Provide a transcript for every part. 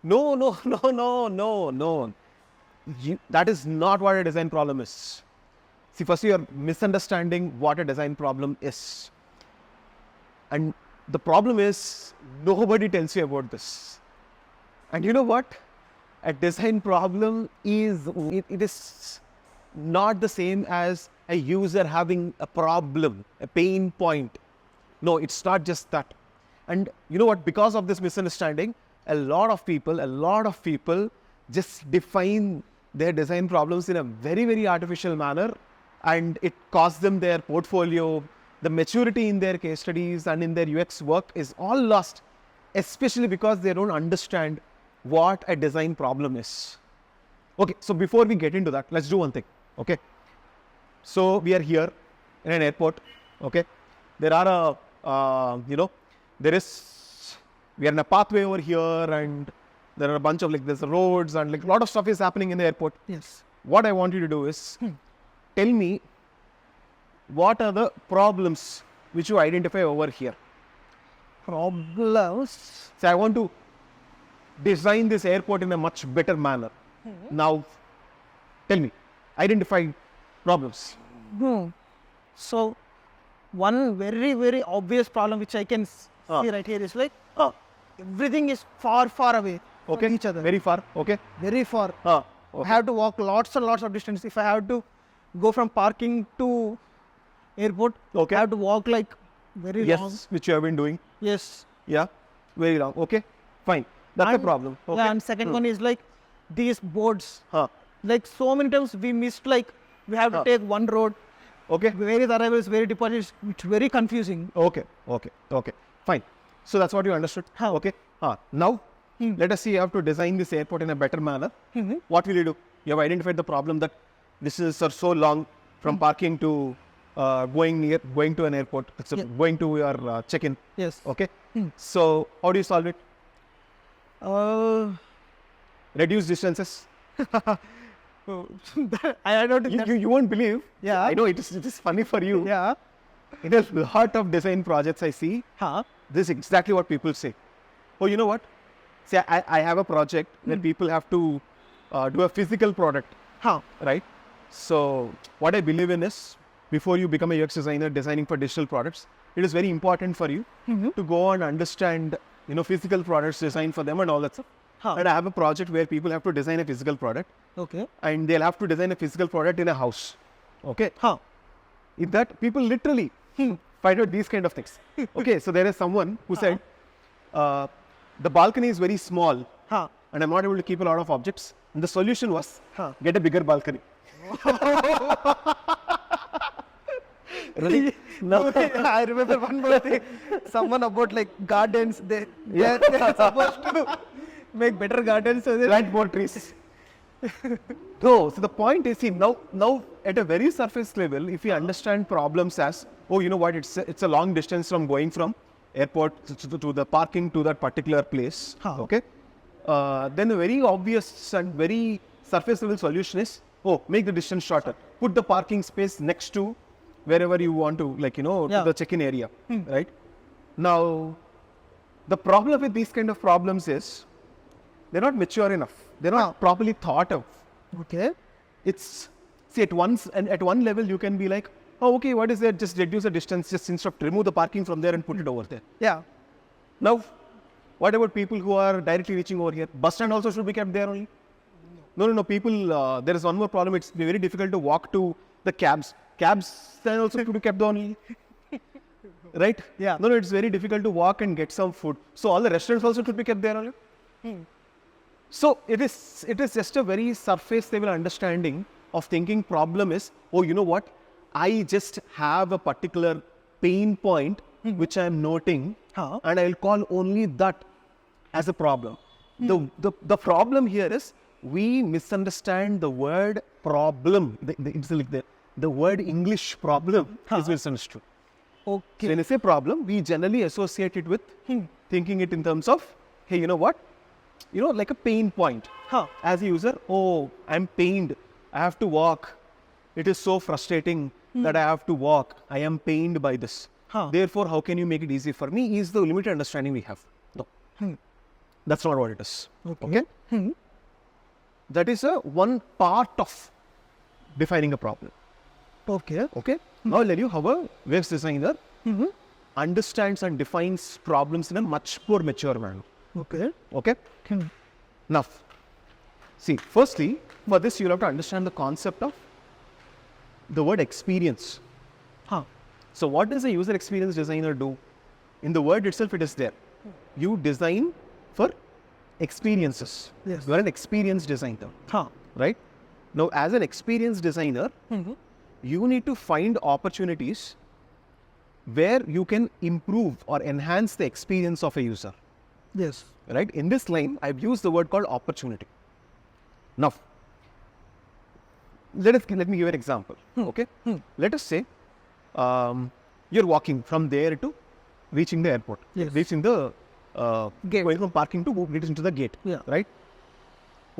No, no, no, no, no, no. That is not what a design problem is. See, first you are misunderstanding what a design problem is. And the problem is nobody tells you about this. And you know what? A design problem is, it is not the same as a user having a problem, a pain point. No, it's not just that. And you know what? Because of this misunderstanding, a lot of people just define their design problems in a very, very artificial manner, and it costs them their portfolio, the maturity in their case studies and in their UX work is all lost, especially because they don't understand what a design problem is. Okay, so before we get into that, let's do one thing. Okay, so we are here in an airport. Okay, there are we are in a pathway over here, and there are a bunch of there's roads and a lot of stuff is happening in the airport. Yes. What I want you to do is tell me what are the problems which you identify over here. Problems. So I want to design this airport in a much better manner. Now, tell me, identify problems. So, one very, very obvious problem which I can see right here is everything is far, far away from each other. Very far. Okay. Very far. Okay. I have to walk lots and lots of distance. If I have to go from parking to airport, Okay. I have to walk very long. Yes, which you have been doing. Yes. Yeah, very long. Okay, fine. That's a problem. Okay. Yeah, and second one is these boards. Huh. So many times we missed we have to take one road. Okay. Where is arrivals, where is departures. It's very confusing. Okay. Fine. So that's what you understood. Okay. Now, let us see. You have to design this airport in a better manner. What will you do? You have identified the problem that this is so long from parking to going to an airport, going to your check-in. Yes. Okay. So how do you solve it? Reduce distances. I don't think You won't believe. Yeah. I know it is funny for you. Yeah. In a lot of design projects I see, this is exactly what people say. Oh, you know what? See, I have a project where people have to do a physical product. Right? So what I believe in is, before you become a UX designer designing for digital products, it is very important for you to go and understand, physical products, design for them and all that stuff. And I have a project where people have to design a physical product. Okay. And they'll have to design a physical product in a house. Okay. In that, people literally find out these kind of things. Okay, so there is someone who said, the balcony is very small and I'm not able to keep a lot of objects. And the solution was, get a bigger balcony. Really? No. I remember one more thing. Someone about gardens. They're supposed to make better gardens. So plant more trees. No, so the point is, now at a very surface level, if you understand problems as, oh, you know what, it's a long distance from going from airport to the parking to that particular place. Okay. Then the very obvious and very surface level solution is, make the distance shorter. Put the parking space next to wherever you want to, to the check-in area, right? Now, the problem with these kind of problems is, they're not mature enough. They're not properly thought of. Okay. At one level you can be like, oh, okay, what is that? Just reduce the distance, just instead of remove the parking from there and put it over there. Yeah. Now, what about people who are directly reaching over here? Bus stand also should be kept there only? No. People, there is one more problem. It's very difficult to walk to the cabs. Cabs stand also should be kept only. Right? Yeah. No, it's very difficult to walk and get some food. So all the restaurants also should be kept there only. So it is just a very surface level understanding of thinking problem is, oh, you know what? I just have a particular pain point which I am noting, and I will call only that as a problem. The problem here is we misunderstand the word problem. The word English problem is misunderstood. Okay. So when I say problem, we generally associate it with thinking it in terms of, hey, you know what? Like a pain point. As a user, oh, I'm pained. I have to walk. It is so frustrating that I have to walk. I am pained by this. Therefore, how can you make it easy for me is the limited understanding we have. No. That's not what it is. Okay. That is a one part of defining a problem. Okay. Okay. Now I'll tell you how a UX designer understands and defines problems in a much more mature manner. Okay. Okay. Now, see, firstly, for this you'll have to understand the concept of the word experience. Huh. So what does a user experience designer do? In the word itself, it is there. You design for experiences. Yes. You are an experience designer, Huh. right? Now, as an experience designer, you need to find opportunities where you can improve or enhance the experience of a user, Yes. right? In this line, I've used the word called opportunity. Now, let me give an example. Okay, let us say you're walking from there to reaching the airport, Yes. reaching the Gate. going from parking to reaching to the gate. Yeah. Right.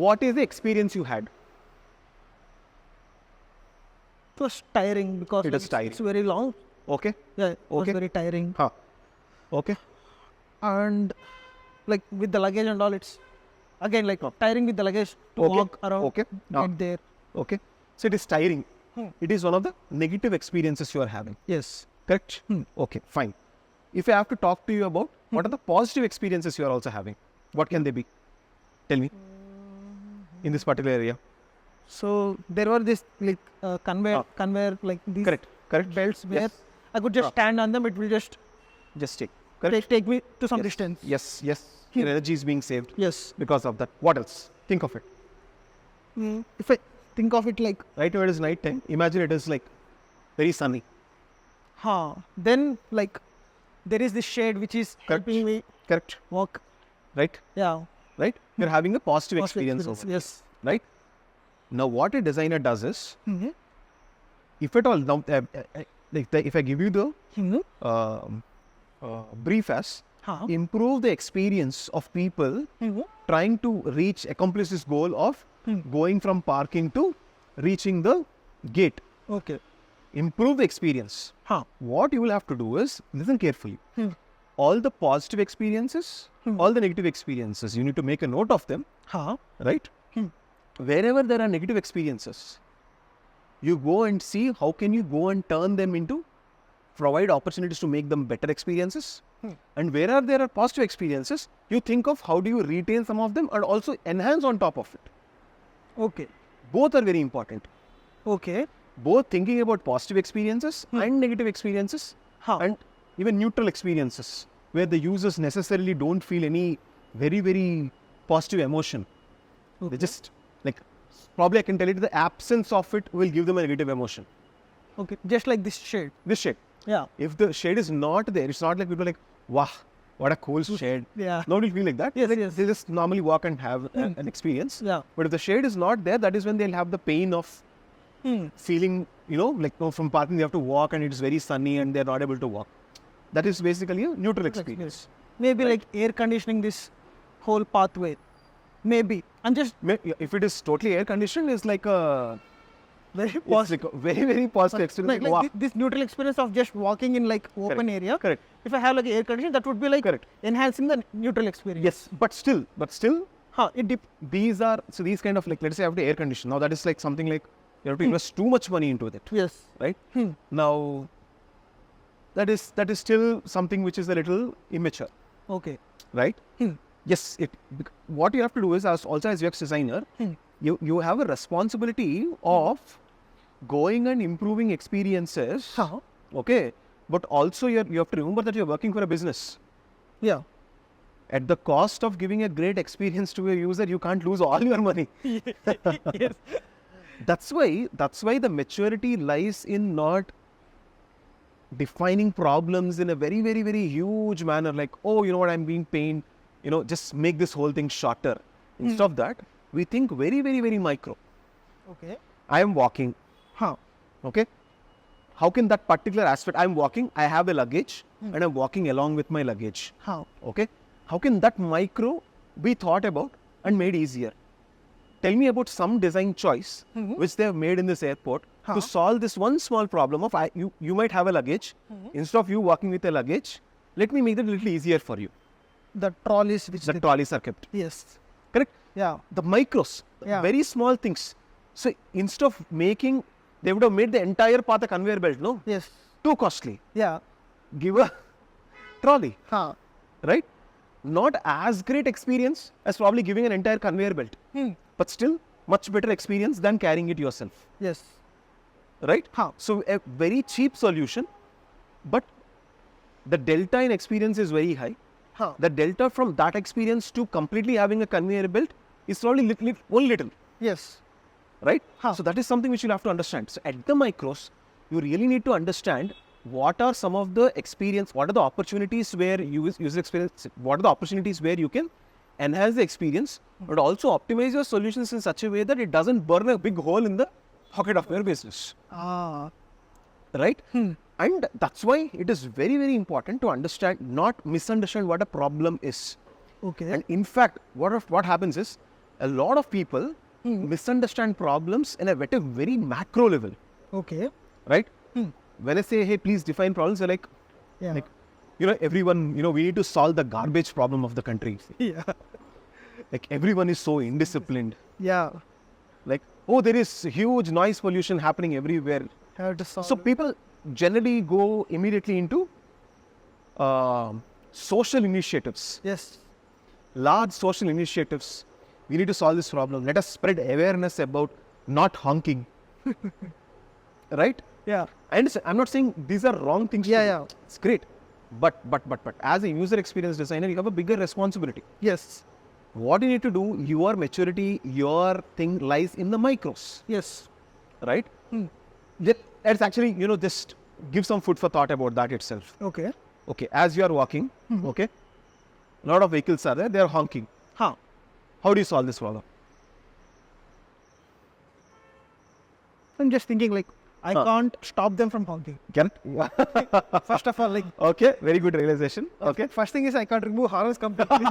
What is the experience you had? It was tiring because It like, is tiring. it's very long. Okay. Yeah, it was Okay. very tiring. Huh. Okay. And like with the luggage and all, it's again like tiring with the luggage to Okay. walk around, Okay. get there. Okay. So it is tiring. It is one of the negative experiences you are having. Yes. Correct? Okay, fine. If I have to talk to you about what are the positive experiences you are also having, what can they be? Tell me. In this particular area. So there were this like conveyor like these Correct. Correct. belts where Yes. I could just stand on them. It will just Just take. Correct. take me to some Yes. distance. Yes. Yes. Your energy is being saved Yes. because of that. What else? Think of it. If I think of it like, Right now it is night time. Imagine it is like very sunny. then like there is this shade which is Correct. helping me Correct. walk. Right. Yeah. Right. You're having a positive Positive experience experience. over it. Yes. Right. Now what a designer does is, if at all, now if I give you the brief as improve the experience of people trying to accomplish this goal of going from parking to reaching the gate. Okay. Improve the experience. What you will have to do is listen carefully. All the positive experiences, all the negative experiences, you need to make a note of them, right? Wherever there are negative experiences, you go and see how can you go and turn them into, provide opportunities to make them better experiences. And wherever there are positive experiences, you think of how do you retain some of them and also enhance on top of it. Okay. Both are very important. Okay. Both thinking about positive experiences and negative experiences and even neutral experiences where the users necessarily don't feel any very, very positive emotion. They just like, probably I can tell you the absence of it will give them a negative emotion. Okay. Just like this shade. This shade. Yeah. If the shade is not there, it's not like people are like, wow, what a cool shade. Yeah. Nobody will feel like that. Yes, Like, yes. they just normally walk and have an experience. Yeah. But if the shade is not there, that is when they'll have the pain of feeling, like from parking they have to walk and it is very sunny and they're not able to walk. That is basically a neutral experience. Maybe like air conditioning this whole pathway. Maybe. I'm just If it is totally air conditioned, it's like a very it's positive. like a very, very positive experience. Like Wow. this neutral experience of just walking in like open area. Correct. If I have like air conditioning, that would be like Correct. enhancing the neutral experience. Yes, but still, It these kind of like, let's say I have to air condition. Now that is like something like you have to invest too much money into it. Yes. Right? Now that is still something which is a little immature. Okay. Right? Yes, what you have to do is as UX designer, you have a responsibility of going and improving experiences. Okay. But also you have to remember that you're working for a business. Yeah. At the cost of giving a great experience to a user, you can't lose all your money. Yes. That's why the maturity lies in not defining problems in a very, very, very huge manner. Like, oh, you know what, I'm being pained. Just make this whole thing shorter. Instead of that, we think very, very, very micro. Okay. I am walking. Okay. How can that particular aspect, I'm walking, I have a luggage and I'm walking along with my luggage. Okay. How can that micro be thought about and made easier? Tell me about some design choice which they have made in this airport to solve this one small problem of you might have a luggage. Instead of you walking with a luggage, let me make it a little easier for you. the trolleys which The they, trolleys are kept. yes, Correct? yeah, The micros, Yeah. very small things. So instead of making, they would have made the entire path a conveyor belt, no? yes, Too costly. yeah, Give a trolley, huh, right? Not as great experience as probably giving an entire conveyor belt, but still much better experience than carrying it yourself, yes, right? huh, So a very cheap solution, but the delta in experience is very high. huh, The delta from that experience to completely having a conveyor belt is probably one little, yes, right? Huh. So that is something which you'll have to understand. So at the micros, you really need to understand what are some of the experience, what are the opportunities where user experience, what are the opportunities where you can enhance the experience, but also optimize your solutions in such a way that it doesn't burn a big hole in the pocket of your business, ah, right? And that's why it is very, very important to understand, not misunderstand what a problem is. okay, And in fact, what happens is a lot of people misunderstand problems in a very macro level, okay, right? When I say, hey, please define problems, they're like, yeah, everyone, we need to solve the garbage problem of the country. yeah, Like everyone is so indisciplined. yeah, Like, oh, there is huge noise pollution happening everywhere. have to solve So people generally go immediately into social initiatives. yes, Large social initiatives. We need to solve this problem. Let us spread awareness about not honking. Right? yeah, And I'm not saying these are wrong things. Yeah, to do. yeah. It's great. But as a user experience designer, you have a bigger responsibility. yes, What you need to do, your maturity, your thing lies in the micros. yes, Right? Let's actually, just give some food for thought about that itself. okay, Okay, as you are walking, okay, a lot of vehicles are there, they are honking. huh, How do you solve this problem? I'm just thinking like, I Huh. can't stop them from honking. Get it? First of all, like, Okay, very good realization. Okay. first thing is I can't remove horns completely.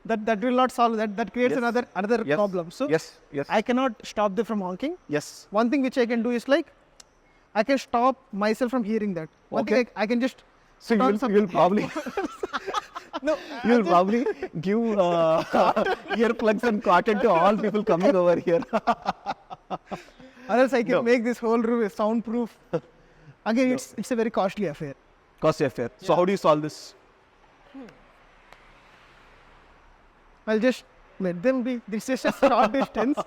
that will not solve that. That creates Yes. another Yes. problem. So Yes, yes, I cannot stop them from honking. yes. One thing which I can do is like, I can stop myself from hearing that. One thing Okay. I can just So put on some- you'll probably no, you'll probably give earplugs and cotton to all people coming over here. or else I can No. make this whole room soundproof. Again, it's a very costly affair. Cost affair. So how do you solve this? I'll just let them be. This is a short distance.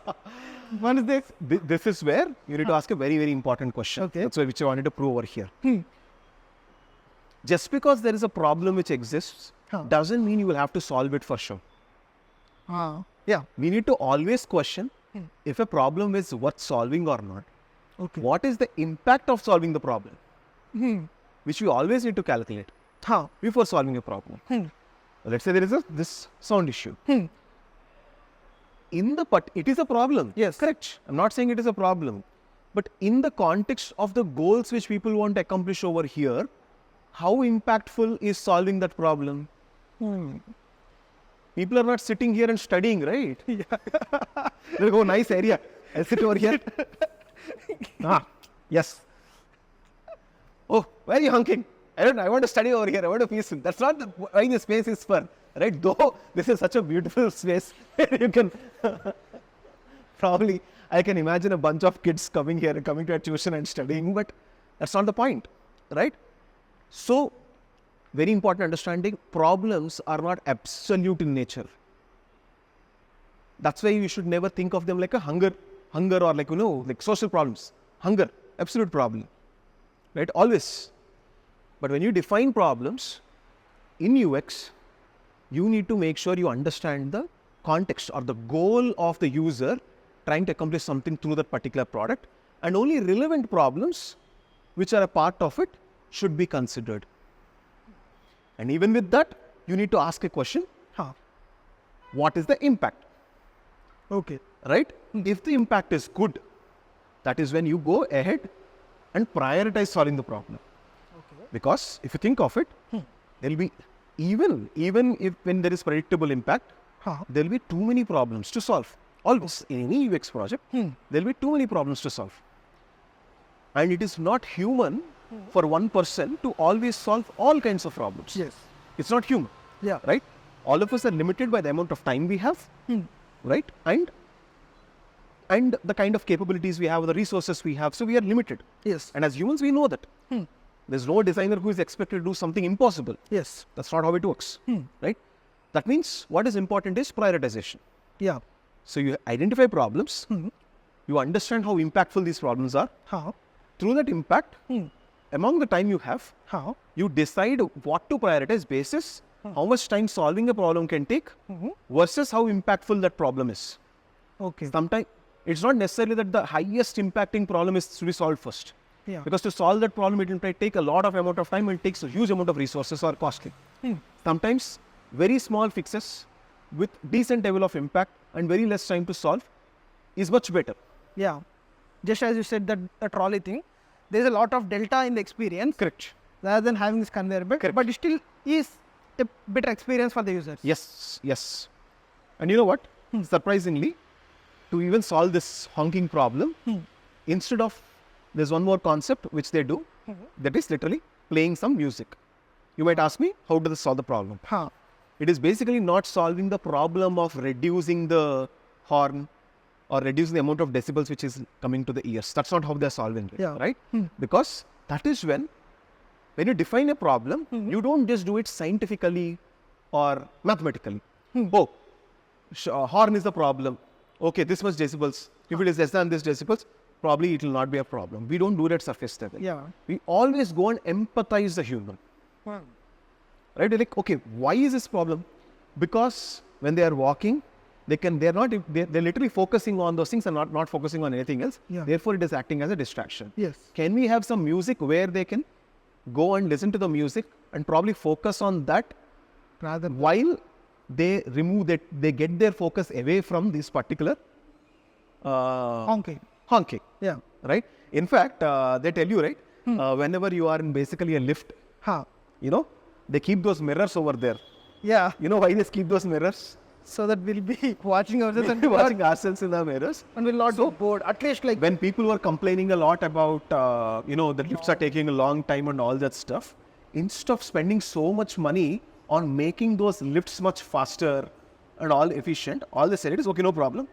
Once they This is where you need to ask a very, very important question. Okay. That's which I wanted to prove over here. Just because there is a problem which exists Huh. doesn't mean you will have to solve it for sure. yeah, We need to always question if a problem is worth solving or not. okay. What is the impact of solving the problem? Which we always need to calculate Huh. before solving a problem. Let's say there is this sound issue. It is a problem. Yes. Correct. I'm not saying it is a problem. But in the context of the goals which people want to accomplish over here, how impactful is solving that problem? People are not sitting here and studying, right? They'll go, nice area. I'll sit over here. Yes. Oh, why are you honking? I want to study over here. I want to peaceful. That's not why the space is for, right? Though this is such a beautiful space where you can probably, I can imagine a bunch of kids coming here and coming to a tuition and studying, but that's not the point, right? So, very important understanding, problems are not absolute in nature. That's why you should never think of them like a hunger or like social problems. Hunger, absolute problem, right? Always. But when you define problems in UX, you need to make sure you understand the context or the goal of the user trying to accomplish something through that particular product, and only relevant problems which are a part of it should be considered. And even with that, you need to ask a question, what is the impact? Okay. Right? If the impact is good, that is when you go ahead and prioritize solving the problem. Okay. Because if you think of it, there will be, even if when there is predictable impact, there will be too many problems to solve. Always, in any UX project, there will be too many problems to solve. And it is not human for one person to always solve all kinds of problems. Yes. It's not human. Yeah. Right? All of us are limited by the amount of time we have, right? And the kind of capabilities we have, the resources we have. So we are limited. Yes. And as humans, we know that. There's no designer who is expected to do something impossible. Yes. That's not how it works, right? That means what is important is prioritization. Yeah. So you identify problems, you understand how impactful these problems are. How? Through that impact, among the time you have, How? you decide what to prioritize basis, how much time solving a problem can take versus how impactful that problem is. Okay. Sometimes it's not necessarily that the highest impacting problem is to be solved first. Yeah. Because to solve that problem, it will take a lot of amount of time and takes a huge amount of resources or costly. Sometimes very small fixes with decent level of impact and very less time to solve is much better. Yeah. Just as you said that the trolley thing, there's a lot of delta in the experience. Correct. Rather than having this conveyor belt, Correct. but it still is a better experience for the users. Yes, yes. And you know what? Surprisingly, to even solve this honking problem, instead of, there's one more concept which they do, that is literally playing some music. You might ask me, how does this solve the problem? Huh. It is basically not solving the problem of reducing the horn or reducing the amount of decibels which is coming to the ears. That's not how they're solving it, Yeah. right? Because that is when you define a problem, you don't just do it scientifically or mathematically. Oh, horn is the problem. Okay, this much decibels. If it is less than this decibels, probably it will not be a problem. We don't do that surface level. Yeah. We always go and empathize the human. Right? They're like, okay, why is this problem? Because when they are walking, they're literally focusing on those things and not focusing on anything else. Yeah. Therefore, it is acting as a distraction. Yes. Can we have some music where they can go and listen to the music and probably focus on that Rather. while they remove that, they get their focus away from this particular Honking. honking, Yeah. right? In fact, they tell you, right, whenever you are in basically a lift, Huh. you know, they keep those mirrors over there. Yeah. You know why they keep those mirrors? So that we'll be watching ourselves and Watching ourselves in the mirrors. and we'll not be bored. At least like When people were complaining a lot about, the lifts are taking a long time and all that stuff, instead of spending so much money on making those lifts much faster and all efficient, all they said is, okay, no problem.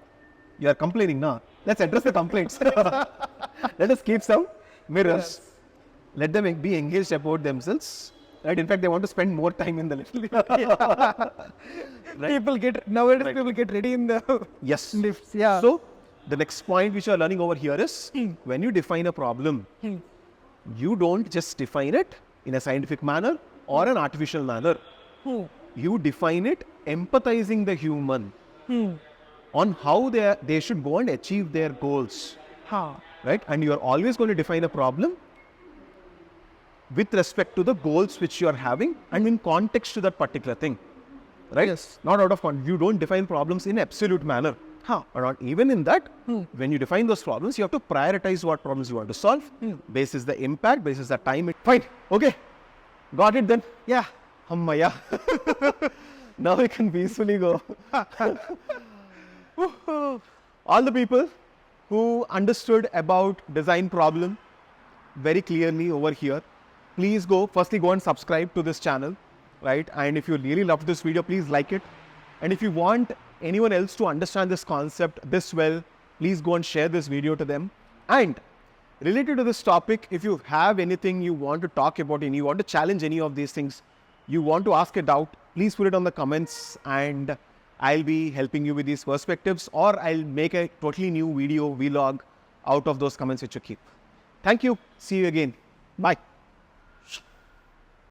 You are complaining now. Let's address the complaints. Let us keep some mirrors. Let them be engaged about themselves. Right? In fact, they want to spend more time in the lift. people get nowadays people get ready in the Yes. lifts. Yeah. So, the next point which you are learning over here is when you define a problem, you don't just define it in a scientific manner or an artificial manner. You define it empathizing the human on how they should go and achieve their goals. Huh. Right? And you are always going to define a problem with respect to the goals which you are having and in context to that particular thing. Right? Yes. Not out of context. You don't define problems in absolute manner. Huh. Or not even in that, when you define those problems, you have to prioritize what problems you want to solve, basis the impact, basis the time. Fine. Okay. Got it then. Yeah. Hammaya. Now we can peacefully go. All the people who understood about design problem very clearly over here, please firstly go and subscribe to this channel, right? And if you really loved this video, please like it. And if you want anyone else to understand this concept this well, please go and share this video to them. And related to this topic, if you have anything you want to talk about and you want to challenge any of these things, you want to ask a doubt, please put it on the comments and I'll be helping you with these perspectives, or I'll make a totally new video vlog out of those comments which you keep. Thank you. See you again. Bye.